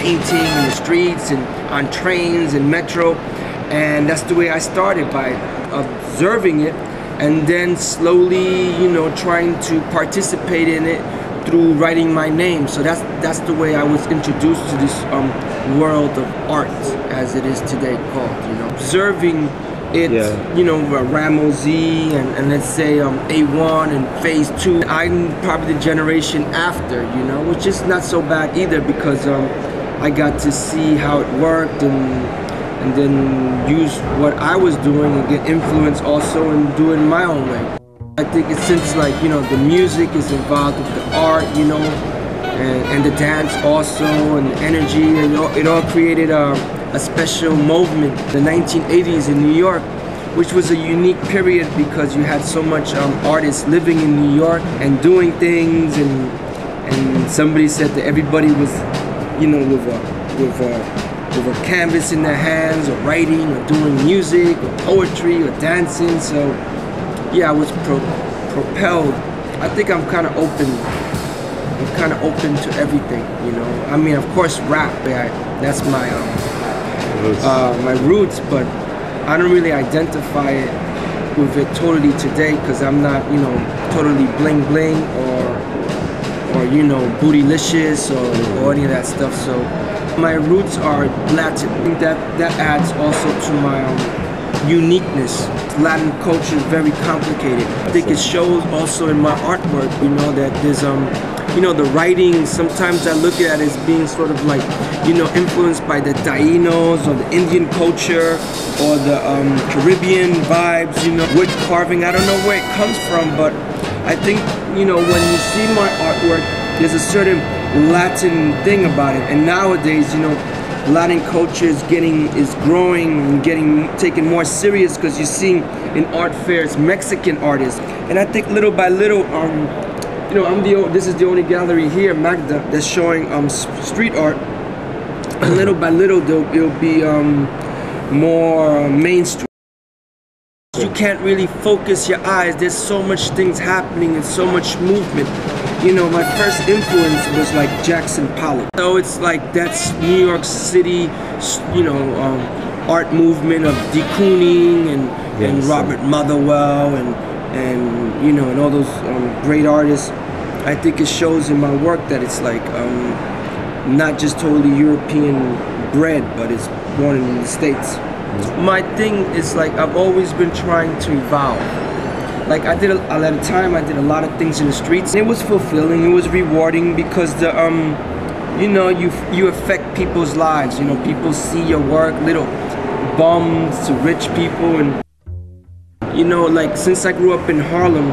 painting in the streets and on trains and metro. And that's the way I started, by observing it and then slowly, you know, trying to participate in it through writing my name. So that's the way I was introduced to this world of art, as it is today called, you know. Observing it, you know, Ramo Z and let's say A1 and Phase 2. I'm probably the generation after, you know, which is not so bad either, because I got to see how it worked and then use what I was doing and get influence also and do it in my own way. I think it's since, like, you know, the music is involved with the art, you know, and the dance also, and the energy, and it all created a special movement. The 1980s in New York, which was a unique period because you had so much artists living in New York and doing things, and somebody said that everybody was, you know, with a canvas in their hands, or writing, or doing music, or poetry, or dancing. So yeah, I was propelled. I think I'm kind of open. I'm kind of open to everything, you know. I mean, of course, rap. That's my my roots, but I don't really identify it with it totally today, because I'm not, you know, totally bling bling or you know, bootylicious or any of that stuff. So my roots are Latin. I think that adds also to my uniqueness. Latin culture is very complicated. I think it shows also in my artwork, you know, that there's you know, the writing, sometimes I look at it as being sort of like, you know, influenced by the Tainos or the Indian culture or the Caribbean vibes, you know, wood carving. I don't know where it comes from, but I think, you know, when you see my artwork, there's a certain Latin thing about it. And nowadays, you know, Latin culture is growing and taken more serious, because you're seeing in art fairs Mexican artists. And I think little by little, you know, this is the only gallery here, Magda, that's showing street art. And little by little, it'll be more mainstream. You can't really focus your eyes. There's so much things happening and so much movement. You know, my first influence was like Jackson Pollock. So it's like, that's New York City, you know, art movement of de Kooning and Robert Motherwell and you know, and all those great artists. I think it shows in my work that it's like not just totally European bred, but it's born in the States. My thing is, like, I've always been trying to evolve. Like, at a time I did a lot of things in the streets. It was fulfilling, it was rewarding, because the you know, you affect people's lives. You know, people see your work, little bums to rich people. And you know, like, since I grew up in Harlem,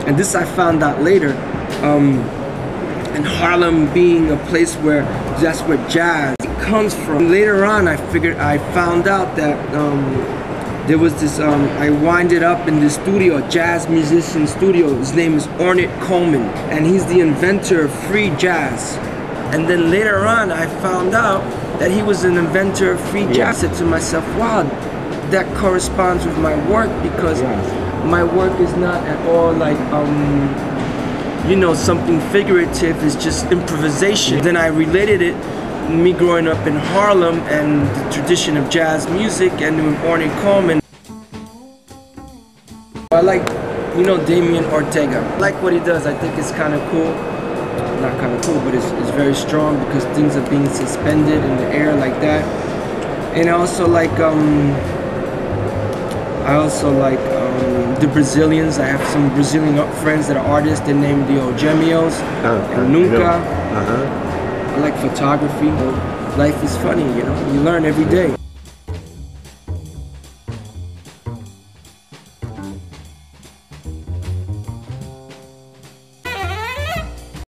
and this I found out later, and Harlem being a place where that's where jazz comes from. Later on, I found out that there was this, I winded up in this studio, a jazz musician studio. His name is Ornette Coleman, and he's the inventor of free jazz. And then later on, I found out that he was an inventor of free jazz. I said to myself, wow, that corresponds with my work, because my work is not at all like, you know, something figurative. It's just improvisation. Then I related it, me growing up in Harlem and the tradition of jazz music, and with Ornette Coleman. I like, you know, Damian Ortega. I like what he does. I think it's kind of cool. Not kind of cool, but it's very strong, because things are being suspended in the air like that. And I also like the Brazilians. I have some Brazilian friends that are artists. They're named the Gemios and Nunca. I like photography. Life is funny, you know. You learn every day.